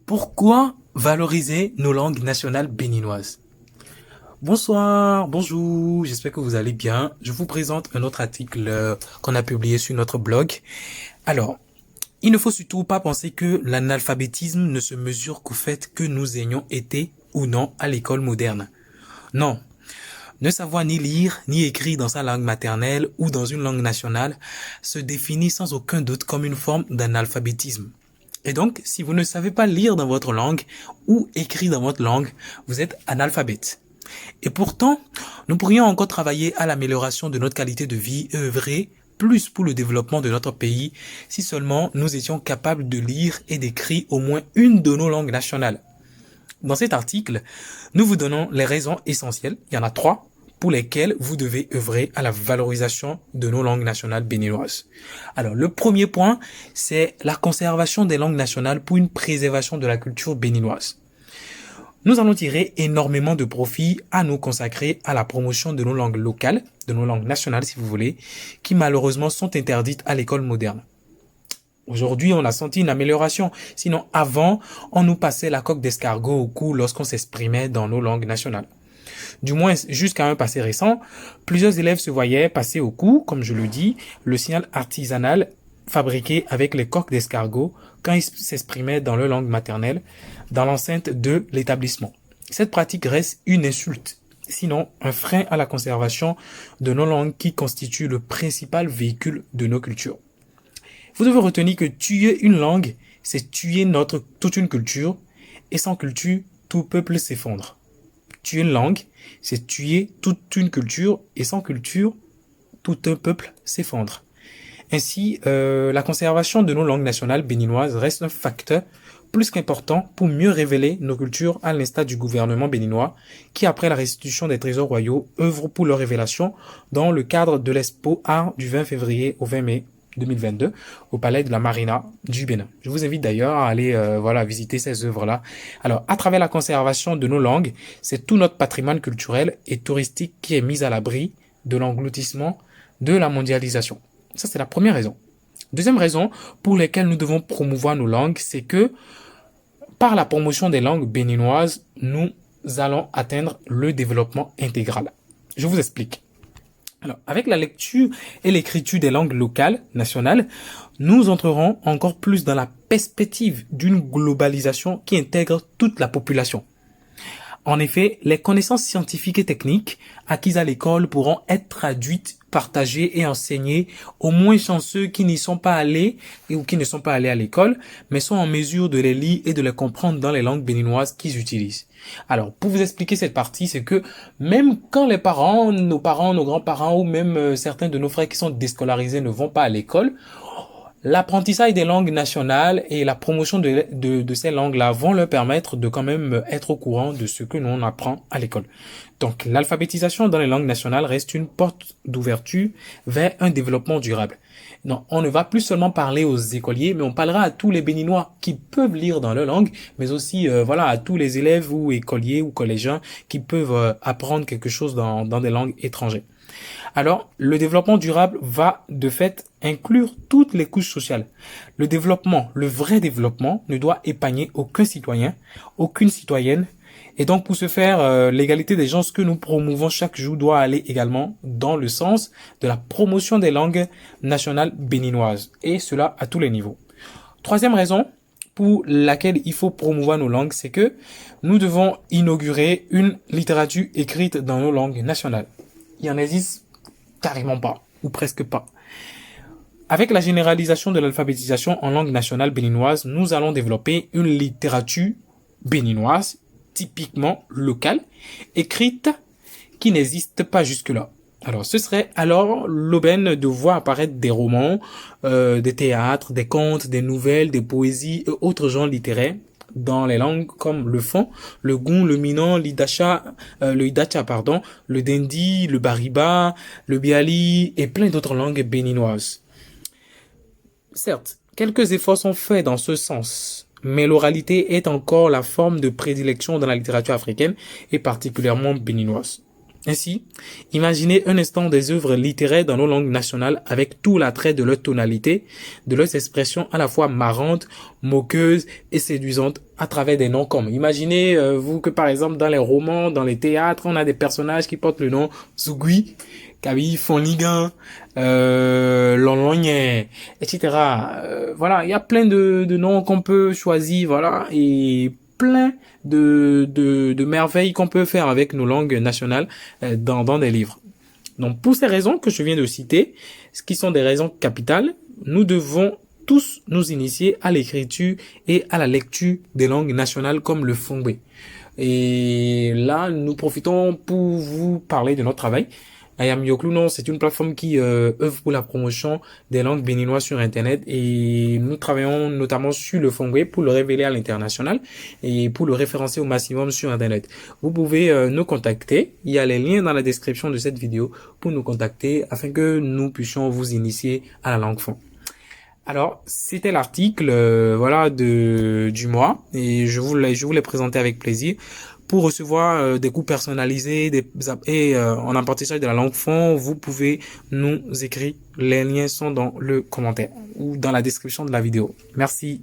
Pourquoi valoriser nos langues nationales béninoises? Bonsoir, bonjour, j'espère que vous allez bien. Je vous présente un autre article qu'on a publié sur notre blog. Alors, il ne faut surtout pas penser que l'analphabétisme ne se mesure qu'au fait que nous ayons été ou non à l'école moderne. Non, ne savoir ni lire ni écrire dans sa langue maternelle ou dans une langue nationale se définit sans aucun doute comme une forme d'analphabétisme. Et donc, si vous ne savez pas lire dans votre langue ou écrire dans votre langue, vous êtes analphabète. Et pourtant, nous pourrions encore travailler à l'amélioration de notre qualité de vie et œuvrer plus pour le développement de notre pays si seulement nous étions capables de lire et d'écrire au moins une de nos langues nationales. Dans cet article, nous vous donnons les raisons essentielles, il y en a 3, pour lesquelles vous devez œuvrer à la valorisation de nos langues nationales béninoises. Alors, le premier point, c'est la conservation des langues nationales pour une préservation de la culture béninoise. Nous allons tirer énormément de profit à nous consacrer à la promotion de nos langues locales, de nos langues nationales si vous voulez, qui malheureusement sont interdites à l'école moderne. Aujourd'hui, on a senti une amélioration. Sinon, avant, on nous passait la coque d'escargot au cou lorsqu'on s'exprimait dans nos langues nationales. Du moins, jusqu'à un passé récent, plusieurs élèves se voyaient passer au cou, comme je le dis, le signal artisanal fabriqué avec les coques d'escargot quand ils s'exprimaient dans leur langue maternelle dans l'enceinte de l'établissement. Cette pratique reste une insulte, sinon un frein à la conservation de nos langues qui constituent le principal véhicule de nos cultures. Vous devez retenir que tuer une langue, c'est tuer toute une culture, et sans culture, tout peuple s'effondre. Tuer une langue, c'est tuer toute une culture, et sans culture, tout un peuple s'effondre. Ainsi, la conservation de nos langues nationales béninoises reste un facteur plus qu'important pour mieux révéler nos cultures à l'instar du gouvernement béninois qui, après la restitution des trésors royaux, œuvre pour leur révélation dans le cadre de l'Expo Art du 20 février au 20 mai 2022 au Palais de la Marina du Bénin. Je vous invite d'ailleurs à aller visiter ces œuvres-là. Alors, à travers la conservation de nos langues, c'est tout notre patrimoine culturel et touristique qui est mis à l'abri de l'engloutissement de la mondialisation. Ça, c'est la première raison. Deuxième raison pour laquelle nous devons promouvoir nos langues, c'est que par la promotion des langues béninoises, nous allons atteindre le développement intégral. Je vous explique. Alors, avec la lecture et l'écriture des langues locales, nationales, nous entrerons encore plus dans la perspective d'une globalisation qui intègre toute la population. En effet, les connaissances scientifiques et techniques acquises à l'école pourront être traduites, partagées et enseignées aux moins chanceux qui n'y sont pas allés ou qui ne sont pas allés à l'école, mais sont en mesure de les lire et de les comprendre dans les langues béninoises qu'ils utilisent. Alors, pour vous expliquer cette partie, c'est que même quand les parents, nos grands-parents ou même certains de nos frères qui sont déscolarisés ne vont pas à l'école, l'apprentissage des langues nationales et la promotion de ces langues-là vont leur permettre de quand même être au courant de ce que nous on apprend à l'école. Donc, l'alphabétisation dans les langues nationales reste une porte d'ouverture vers un développement durable. Non, on ne va plus seulement parler aux écoliers, mais on parlera à tous les Béninois qui peuvent lire dans leur langue, mais aussi à tous les élèves ou écoliers ou collégiens qui peuvent apprendre quelque chose dans des langues étrangères. Alors, le développement durable va de fait inclure toutes les couches sociales. Le développement, le vrai développement, ne doit épargner aucun citoyen, aucune citoyenne. Et donc, pour ce faire, l'égalité des chances que nous promouvons chaque jour doit aller également dans le sens de la promotion des langues nationales béninoises. Et cela à tous les niveaux. Troisième raison pour laquelle il faut promouvoir nos langues, c'est que nous devons inaugurer une littérature écrite dans nos langues nationales. Il en existe carrément pas, ou presque pas. Avec la généralisation de l'alphabétisation en langue nationale béninoise, nous allons développer une littérature béninoise, typiquement locale, écrite, qui n'existe pas jusque-là. Alors, ce serait alors l'aubaine de voir apparaître des romans, des théâtres, des contes, des nouvelles, des poésies et autres genres littéraires dans les langues comme le fon, le goun, le minan, le hidacha, le dendi, le bariba, le biali et plein d'autres langues béninoises. Certes, quelques efforts sont faits dans ce sens, mais l'oralité est encore la forme de prédilection dans la littérature africaine et particulièrement béninoise. Ainsi, imaginez un instant des œuvres littéraires dans nos langues nationales avec tout l'attrait de leur tonalité, de leurs expressions à la fois marrantes, moqueuses et séduisantes à travers des noms comme. Imaginez, vous, que par exemple dans les romans, dans les théâtres, on a des personnages qui portent le nom Zugui, Kabi, Fonligan, Longlogne, etc. Voilà, il y a plein de noms qu'on peut choisir, voilà, et plein de merveilles qu'on peut faire avec nos langues nationales dans des livres. Donc, pour ces raisons que je viens de citer, ce qui sont des raisons capitales, nous devons tous nous initier à l'écriture et à la lecture des langues nationales comme le fongbe. Et là, nous profitons pour vous parler de notre travail. Ayam Yokluno, c'est une plateforme qui œuvre pour la promotion des langues béninoises sur Internet et nous travaillons notamment sur le fongbe pour le révéler à l'international et pour le référencer au maximum sur Internet. Vous pouvez nous contacter. Il y a les liens dans la description de cette vidéo pour nous contacter afin que nous puissions vous initier à la langue fon. Alors, c'était l'article voilà du mois et je vous l'ai présenté avec plaisir. Pour recevoir des cours personnalisés et en apprentissage de la langue fon, vous pouvez nous écrire. Les liens sont dans le commentaire ou dans la description de la vidéo. Merci.